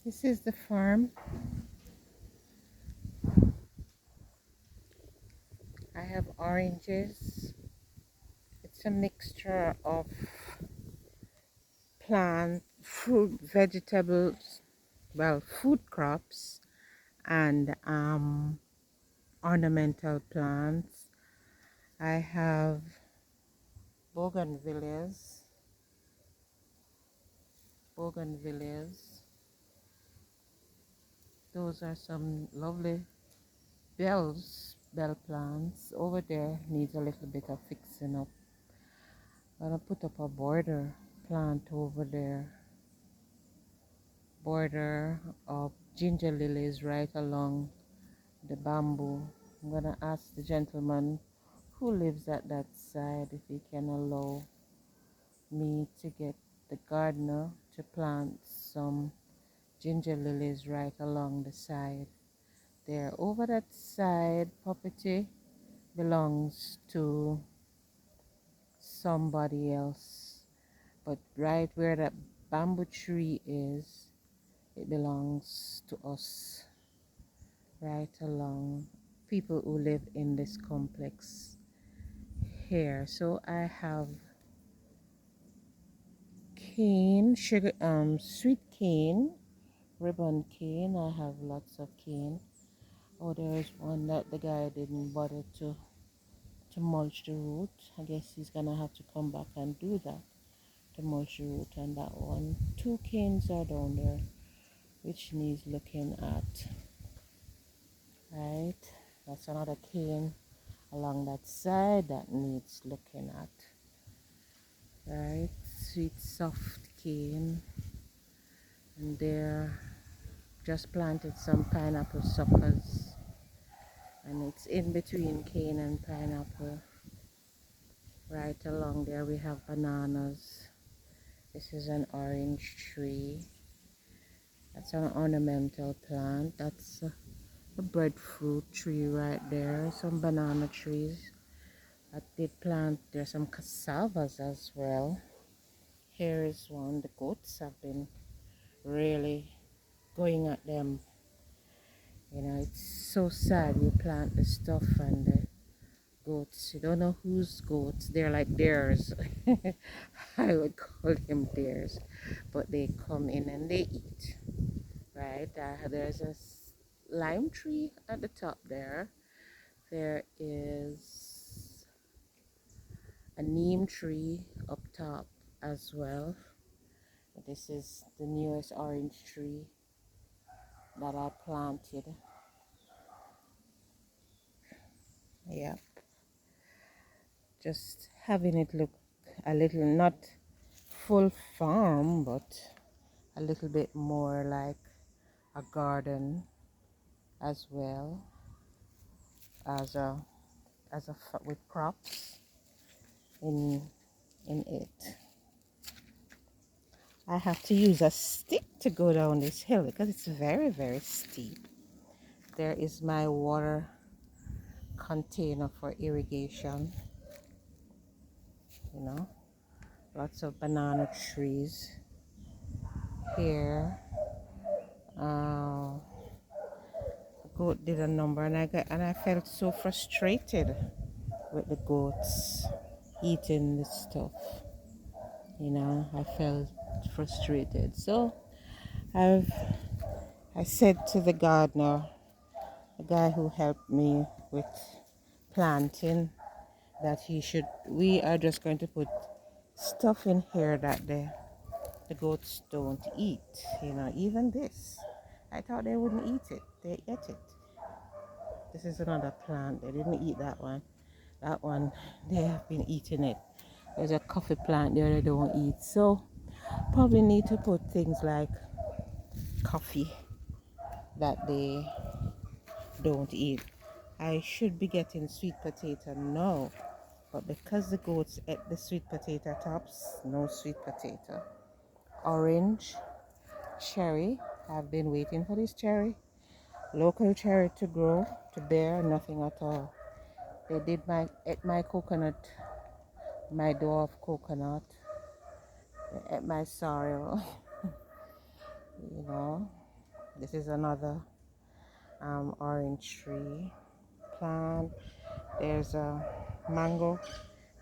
This is the farm. I have oranges. It's a mixture of plant, fruit, vegetables, well, food crops and ornamental plants. I have bougainvilleas, bougainvilleas. Those are some lovely bell plants. Over there needs a little bit of fixing up. I'm gonna put up a border plant over there. Border of ginger lilies right along the bamboo. I'm gonna ask the gentleman who lives at that side if he can allow me to get the gardener to plant some ginger lilies right along the side there. Over that side property belongs to somebody else, but right where that bamboo tree is, it belongs to us, right along people who live in this complex here. So I have cane, sugar, sweet cane, ribbon cane. I have lots of cane. Oh, there is one that the guy didn't bother to mulch the root. I guess he's gonna have to come back and do that to mulch the root on that one. Two canes are down there, which needs looking at. Right, that's another cane along that side that needs looking at. Right, sweet soft cane, and there just planted some pineapple suckers, and it's in between cane and pineapple. Right along there we have bananas. This is an orange tree. That's an ornamental plant. That's a breadfruit tree right there. Some banana trees. I did plant. There's some cassavas as well. Here is one. The goats have been really going at them. You know, it's so sad. You plant the stuff and the goats, you don't know whose goats. They're like theirs. I would call them theirs, but they come in and they eat. Right, there's a lime tree at the top there. There is a neem tree up top as well. This is the newest orange tree that I planted. Yeah, just having it look a little, not full farm, but a little bit more like a garden as well as with crops in it. I have to use a stick to go down this hill because it's very, very steep. There is my water container for irrigation. You know, lots of banana trees here. The goat did a number, and I felt so frustrated with the goats eating the stuff. You know, I felt frustrated. So I've I said to the gardener, the guy who helped me with planting, that we are just going to put stuff in here that the goats don't eat. You know, even this. I thought they wouldn't eat it. They ate it. This is another plant. They didn't eat that one. That one, they have been eating it. There's a coffee plant there they don't eat. So probably need to put things like coffee that they don't eat. I should be getting sweet potato now, but because the goats ate the sweet potato tops, no sweet potato. Orange, cherry. I've been waiting for this cherry. Local cherry to grow, to bear, nothing at all. They did ate my coconut, my dwarf coconut. They ate my sorrel, you know. This is another orange tree plant. There's a mango,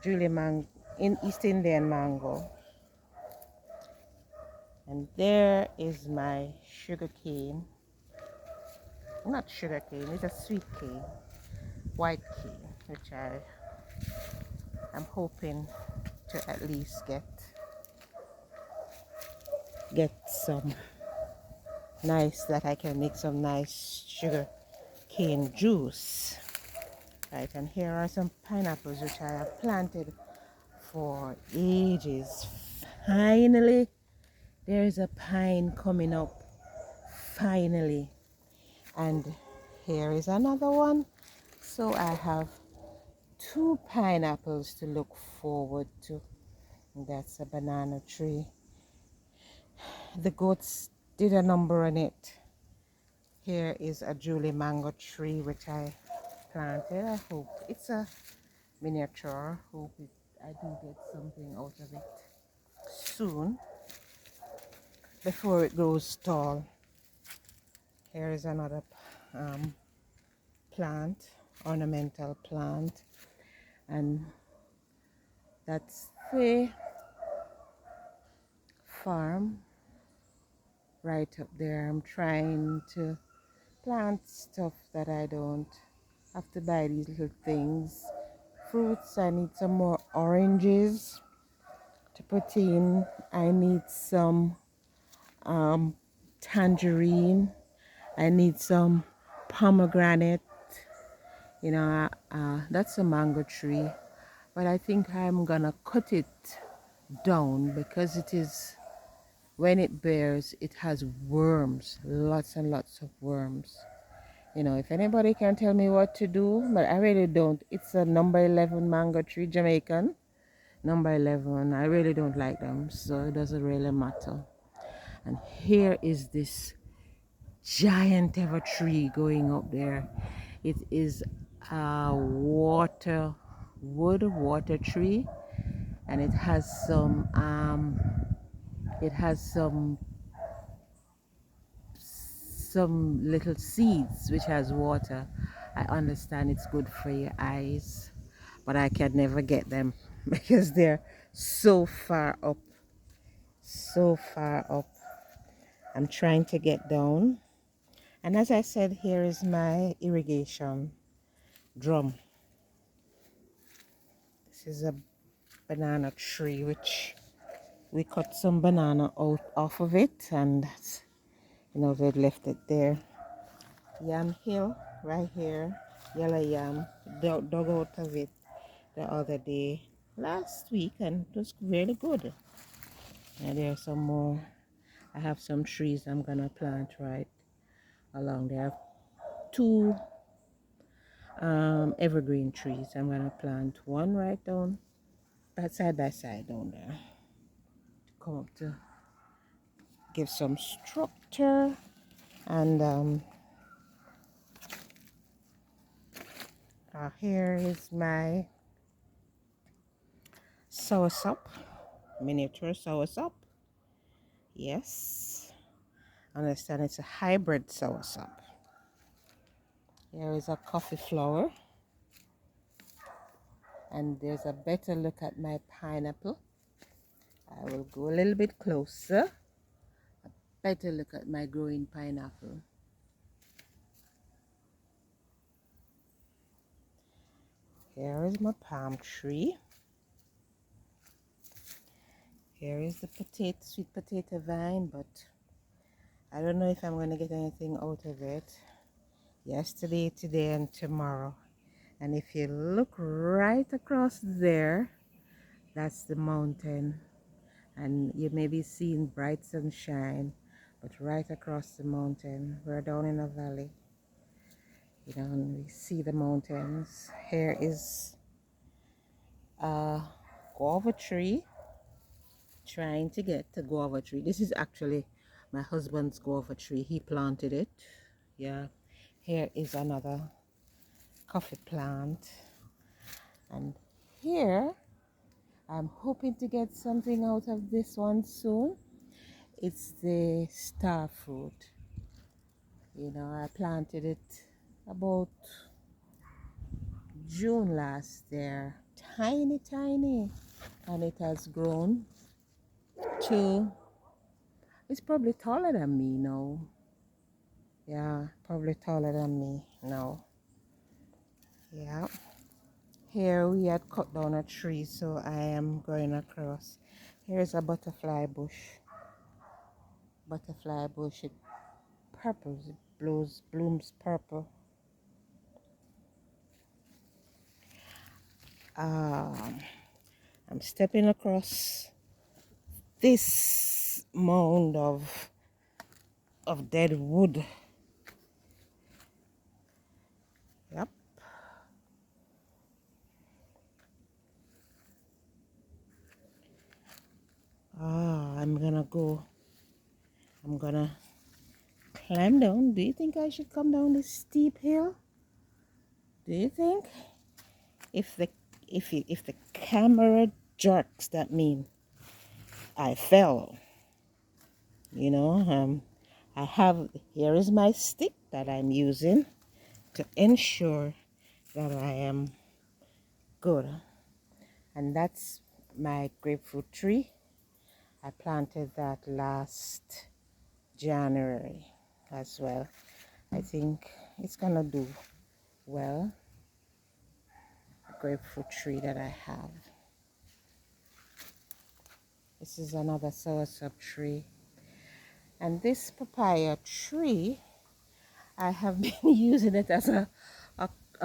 Julie mango, in East Indian mango. And there is my sugar cane. Not sugar cane, it's a sweet cane, white cane, which I'm hoping to at least get some nice, that I can make some nice sugar cane juice. Right, and here are some pineapples which I have planted for ages. Finally, there is a pine coming up. Finally. And here is another one. So I have 2 pineapples to look forward to. That's a banana tree. The goats did a number on it. Here is a Julie mango tree which I planted. I hope it's a miniature. Hope I do get something out of it soon before it grows tall. Here is another plant, ornamental plant, and that's the farm right up there. I'm trying to plant stuff that I don't have to buy these little things. Fruits, I need some more oranges to put in. I need some tangerine. I need some pomegranate. That's a mango tree, but I think I'm gonna cut it down because when it bears, it has worms, lots and lots of worms. If anybody can tell me what to do, but I really don't. It's a number 11 mango tree, Jamaican number 11. I really don't like them, so it doesn't really matter. And here is this giant ever tree going up there. It is a water tree, and it has some little seeds which has water. I understand it's good for your eyes, but I can never get them because they're so far up. So far up. I'm trying to get down. And as I said, here is my irrigation drum. This is a banana tree which we cut some banana out off of it, and they've left it there. Yam hill right here, yellow yam, dug out of it the other day, last week, and it was really good. And there are some more. I have some trees I'm gonna plant right along there. I have 2 evergreen trees. I'm gonna plant one right down, side by side down there, to come up to give some structure. And here is my soursop, miniature soursop. Yes, understand it's a hybrid soursop. Here is a coffee flower, and there's a better look at my pineapple. I will go a little bit closer. A better look at my growing pineapple. Here is my palm tree. Here is the sweet potato vine, but I don't know if I'm going to get anything out of it. Yesterday, today, and tomorrow. And if you look right across there, that's the mountain. And you may be seeing bright sunshine, but right across the mountain, we're down in a valley. And we see the mountains. Here is a guava tree. Trying to get a guava tree. This is actually my husband's guava tree. He planted it. Yeah. Here is another coffee plant. And here, I'm hoping to get something out of this one soon. It's the star fruit. You know, I planted it about June last year. Tiny, tiny. And it has grown to, it's probably taller than me now. Yeah, probably taller than me now. Yeah. Here we had cut down a tree, so I am going across. Here's a butterfly bush. Butterfly bush, it purple, it blooms purple. Um, I'm stepping across this mound of dead wood. Yep. I'm gonna climb down. Do you think I should come down this steep hill? Do you think? If the if the camera jerks, that mean I fell. You know, I have, here is my stick that I'm using to ensure that I am good. And that's my grapefruit tree. I planted that last January as well. I think it's gonna do well. The grapefruit tree that I have. This is another soursop tree. And this papaya tree, I have been using it as a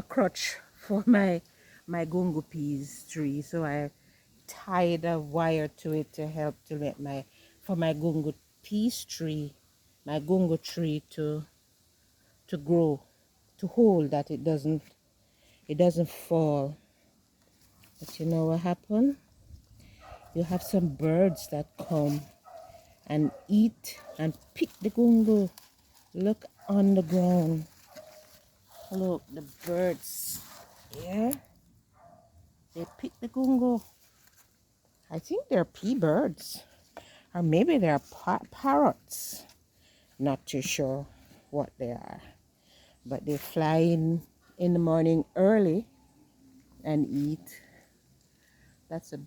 crutch for my gungo peas tree. So I tied a wire to it to help to let for my gungo peas tree, my gungo tree to grow, to hold that it doesn't fall. But you know what happened? You have some birds that come and eat and pick the gungo. Look on the ground. Look, the birds. Yeah, they pick the gungo. I think they're pea birds, or maybe they're parrots. Not too sure what they are, but they fly in the morning early and eat. That's a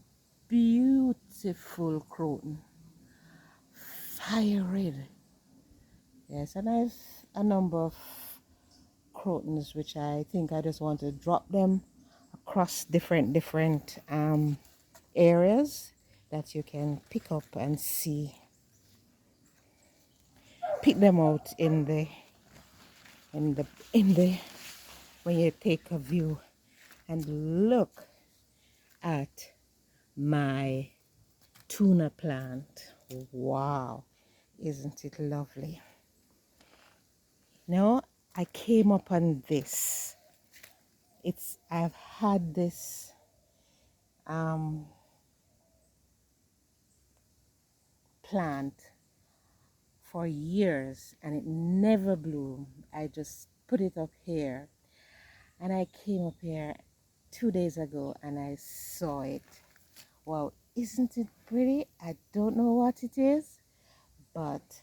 beautiful croton, fire red. Yes, and I've a number of crotons which I think I just want to drop them across different areas that you can pick up and see. Pick them out in the when you take a view and look at my tuna plant. Wow, isn't it lovely? Now I came upon this. I've had this plant for years and it never bloomed. I just put it up here and I came up here 2 days ago and I saw it. Wow, isn't it pretty? I don't know what it is, but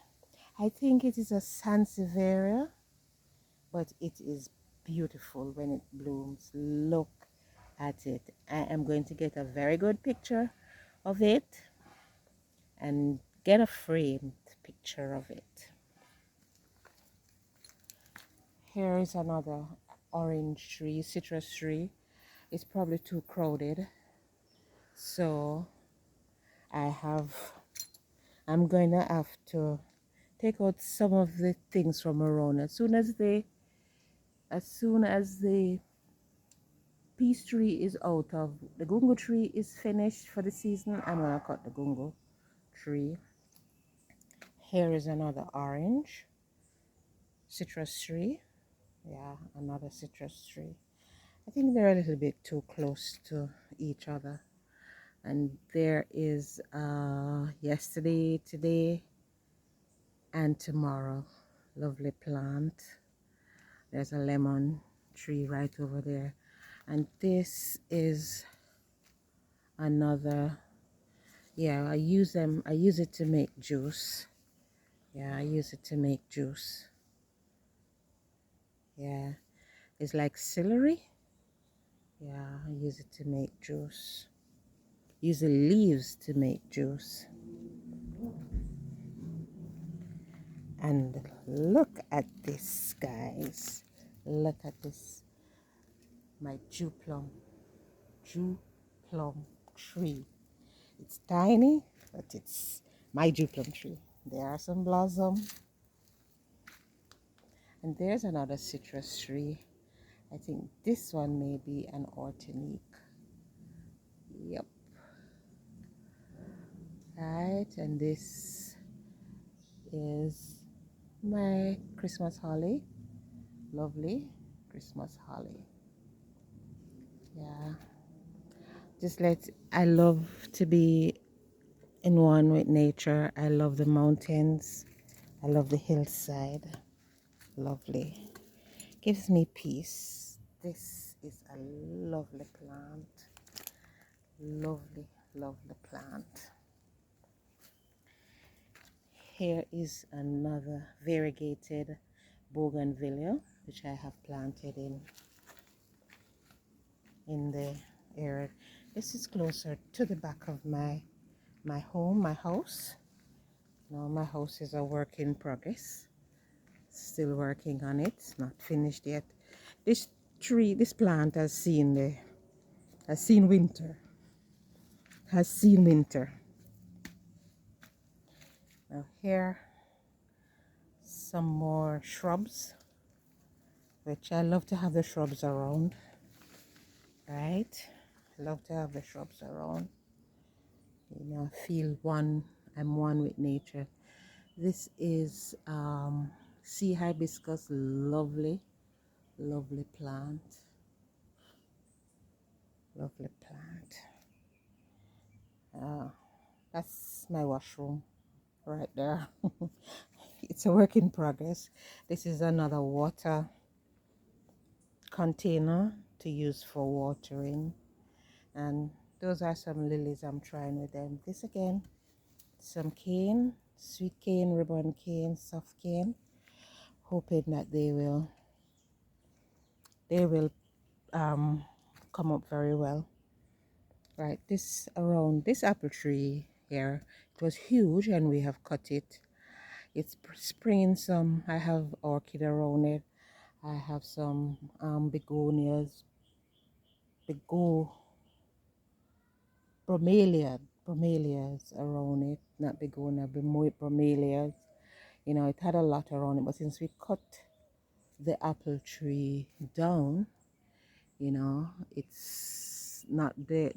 I think it is a Sansevieria, but it is beautiful when it blooms. Look at it. I am going to get a very good picture of it and get a framed picture of it. Here is another orange tree, citrus tree. It's probably too crowded, so I'm going to have to take out some of the things from around. As soon as the peace tree is out of, the gungo tree is finished for the season, I'm gonna cut the gungo tree. Here is another orange citrus tree. Yeah, another citrus tree. I think they're a little bit too close to each other. And there is yesterday, today, and tomorrow. Lovely plant. There's a lemon tree right over there. And this is another, yeah, I use it to make juice. Yeah, I use it to make juice. Yeah, it's like celery. Yeah, I use it to make juice. Use the leaves to make juice. And look at this, guys. Look at this. My Jew plum tree. It's tiny, but it's my Jew plum tree. There are some blossom. And there's another citrus tree. I think this one may be an Ortenique. Yep. Right, and this is my Christmas holly. Lovely Christmas holly. Yeah. I love to be in one with nature. I love the mountains. I love the hillside. Lovely. Gives me peace. This is a lovely plant. Lovely, lovely plant. Here is another variegated bougainvillea, which I have planted in the area. This is closer to the back of my home, my house. Now my house is a work in progress. Still working on it. It's not finished yet. This plant has seen winter. Has seen winter. Now here, some more shrubs, which I love to have the shrubs around. Right? I love to have the shrubs around. You know, I'm one with nature. This is sea hibiscus, lovely, lovely plant. Lovely plant. That's my washroom right there. It's a work in progress. This is another water container to use for watering. And those are some lilies I'm trying with them. This again, some cane, sweet cane, ribbon cane, soft cane. Hoping that they will come up very well. Right, this apple tree here, it was huge and we have cut it. It's springing some. I have orchid around it. I have some begonias, bromelias around it, not begonia, bromelias. You know, it had a lot around it, but since we cut the apple tree down, you know, it's not the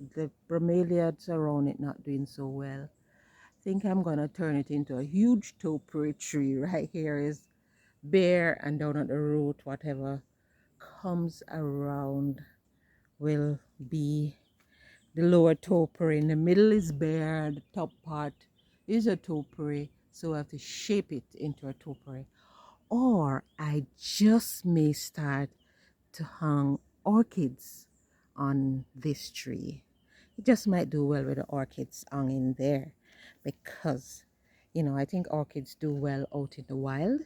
bromeliads around it not doing so well. I think I'm gonna turn it into a huge topiary tree. Right here is bare, and down at the root, whatever comes around will be the lower topiary. In the middle is bare, the top part is a topiary, so I have to shape it into a topiary. Or I just may start to hang orchids on this tree. It just might do well with the orchids hung in there, because you know, I think orchids do well out in the wild.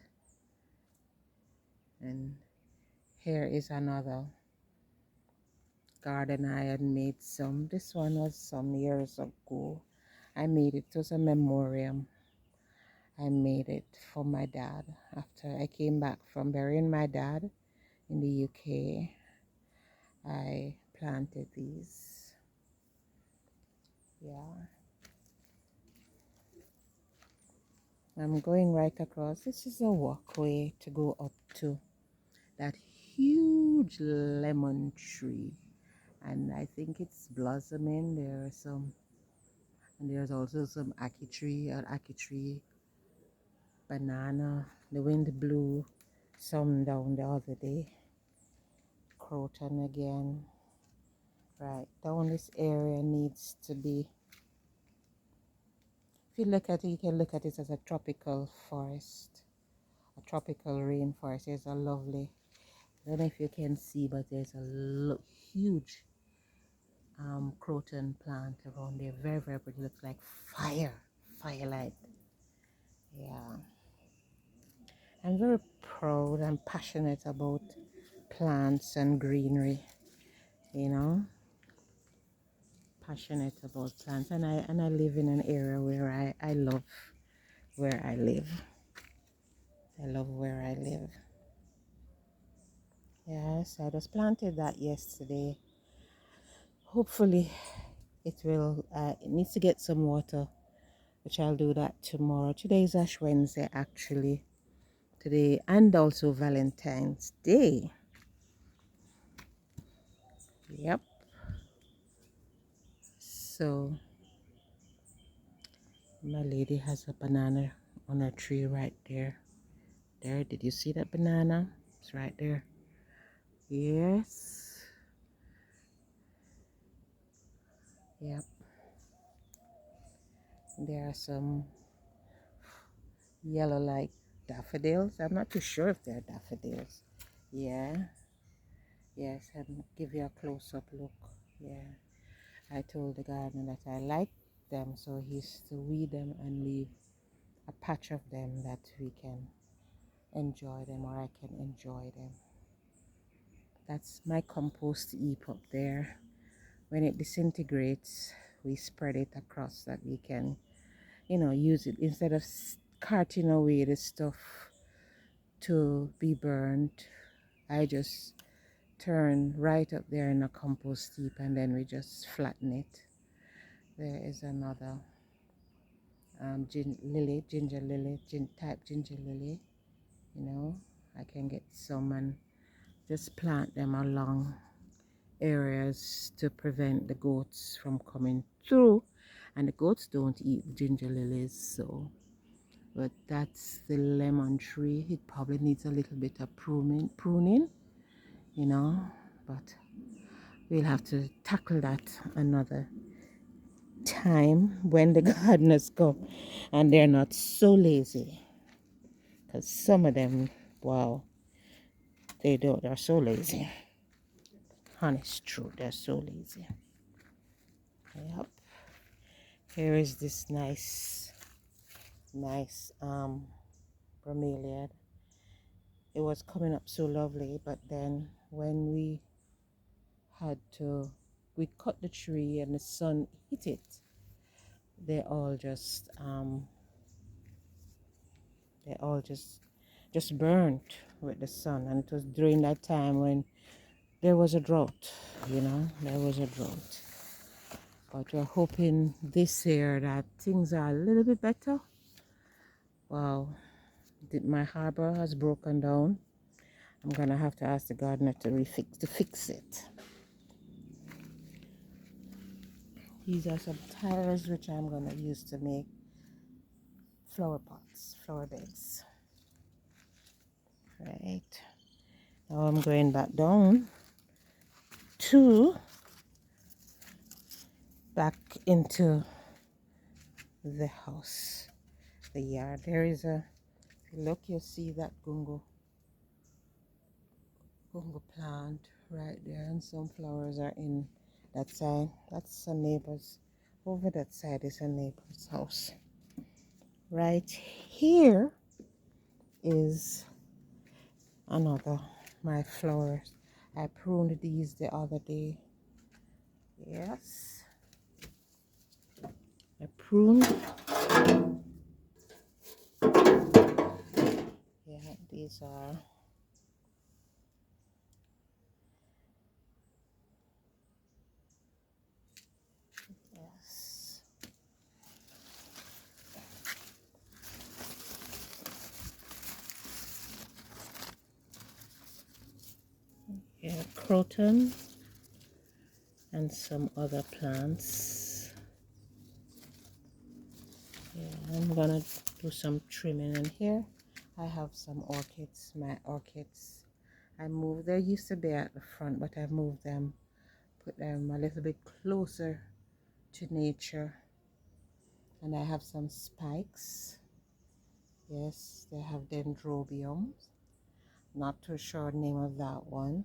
And here is another garden I had made some. This one was some years ago. I made it. It was a memoriam. I made it for my dad after I came back from burying my dad in the UK. I planted these. Yeah. I'm going right across. This is a walkway to go up to that huge lemon tree. And I think it's blossoming. There are some, and there's also some ackee tree, banana. The wind blew some down the other day. Croton again. Right, down this area needs to be, if you look at it, you can look at it as a tropical forest, a tropical rainforest. There's a lovely, I don't know if you can see, but there's a huge croton plant around there. Very, very pretty. Looks like firelight. Yeah. I'm very proud and passionate about plants and greenery, you know, passionate about plants, and I live in an area where I love where I live. I love where I live. Yes, I just planted that yesterday. Hopefully it needs to get some water, which I'll do that tomorrow. Today is Ash Wednesday, actually. Today, and also Valentine's Day. Yep. So my lady has a banana on her tree right there. There, did you see that banana? It's right there. Yes. Yep. There are some yellow like daffodils. I'm not too sure if they're daffodils. Yeah. Yes, and give you a close-up look. Yeah. I told the gardener that I like them, so he's to weed them and leave a patch of them that we can enjoy them, or I can enjoy them. That's my compost heap up there. When it disintegrates, we spread it across that we can, use it instead of carting away the stuff to be burned. I just turn right up there in a compost heap, and then we just flatten it. There is another ginger lily type ginger lily. I can get some and just plant them along areas to prevent the goats from coming through, and the goats don't eat ginger lilies. So, but that's the lemon tree. It probably needs a little bit of pruning, but we'll have to tackle that another time when the gardeners come and they're not so lazy, because some of them, wow, they're so lazy. Honest truth, they're so lazy. Yep. Here is this nice bromeliad. It was coming up so lovely, but then when we cut the tree and the sun hit it, they all just burnt with the sun. And it was during that time when there was a drought. There was a drought. But we're hoping this year that things are a little bit better. Wow, my harbor has broken down. I'm gonna have to ask the gardener to fix it. These are some tiles which I'm gonna use to make flower pots, flower beds. Right. Now I'm going back down back into the house, the yard. There is look, you see that gungo plant right there, and some flowers are in that side. That's a neighbor's. Over that side is a neighbor's house. Right here is another my flowers. I pruned these the other day. Yes, I pruned. Yeah, these are yes. Yeah, croton and some other plants. Yeah, I'm gonna do some trimming in here. I have some orchids. My orchids, I moved. They used to be at the front, but I moved them, put them a little bit closer to nature. And I have some spikes. Yes, they have dendrobiums. Not too sure the name of that one.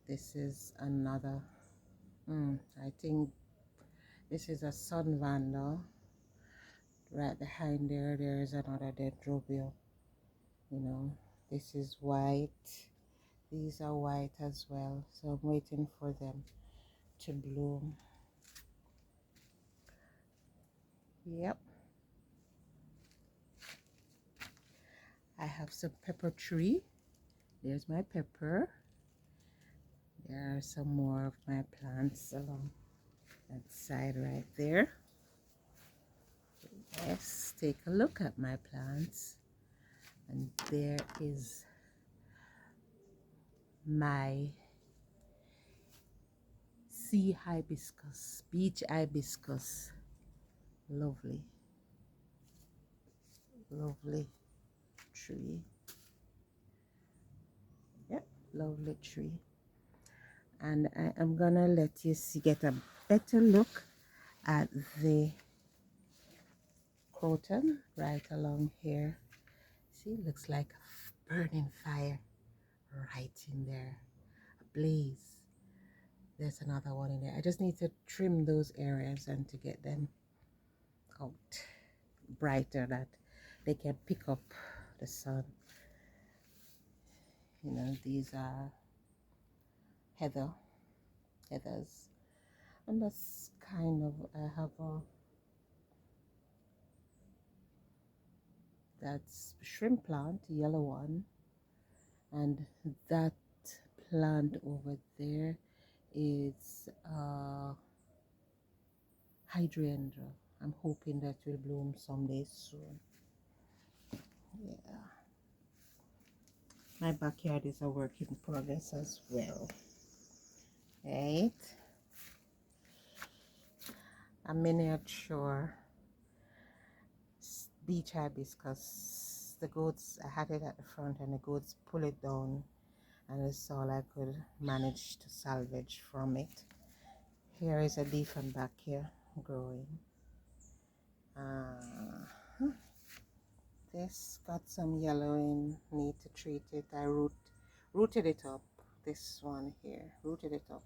This is another. I think this is a sun vandal. Right behind there is another dendrobium. This is white. These are white as well, so I'm waiting for them to bloom. Yep. I have some pepper tree. There's my pepper. There are some more of my plants along that side right there. Yes, take a look at my plants. And there is my sea hibiscus, beach hibiscus. Lovely, lovely tree. Yep, lovely tree. And I am gonna let you see, get a better look at the croton right along here. See, it looks like a burning fire right in there, a blaze. There's another one in there. I just need to trim those areas and to get them out brighter, that they can pick up the sun. You know, these are heathers, and that's kind of, I have a, that's shrimp plant, yellow one, and that plant over there is hydrangea. I'm hoping that will bloom someday soon. Yeah, my backyard is a work in progress as well, right? A miniature beach hibiscus. The goats, I had it at the front and the goats pull it down, and that's all I could manage to salvage from it. Here is a Diefenbach here growing. This got some yellowing, need to treat it. I rooted it up, this one here, rooted it up,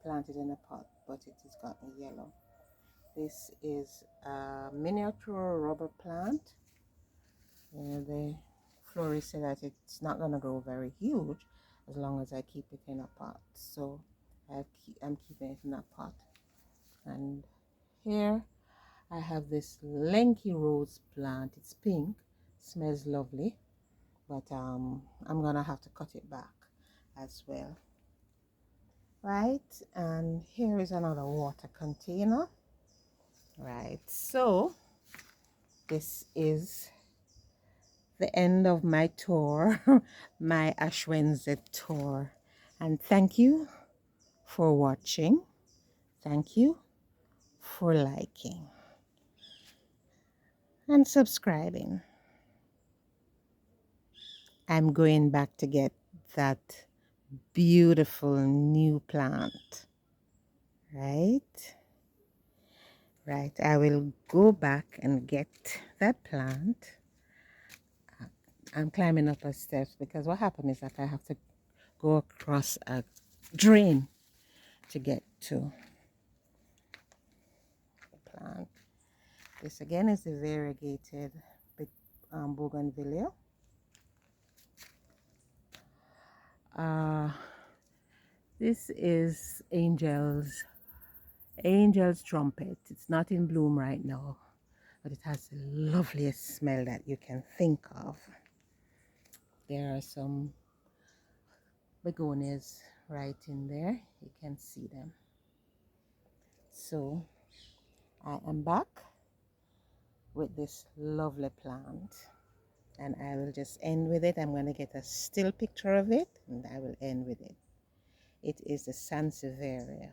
planted in a pot, but it has gotten yellow. This is a miniature rubber plant. You know, the florist said that it's not going to grow very huge as long as I keep it in a pot. So I'm keeping it in a pot. And here I have this Lenki rose plant. It's pink, smells lovely, but I'm gonna have to cut it back as well. Right, and here is another water container. Right, so this is the end of my tour, my Ash Wednesday tour, and thank you for watching. Thank you for liking and subscribing. I'm going back to get that beautiful new plant. Right, I will go back and get that plant. I'm climbing up a steps because what happened is that I have to go across a drain to get to the plant. This again is the variegated bougainvillea. This is Angel's trumpet. It's not in bloom right now, but it has the loveliest smell that you can think of. There are some begonias right in there. You can see them. So I am back with this lovely plant, and I will just end with it. I'm going to get a still picture of it, and I will end with it. It is the Sansevieria.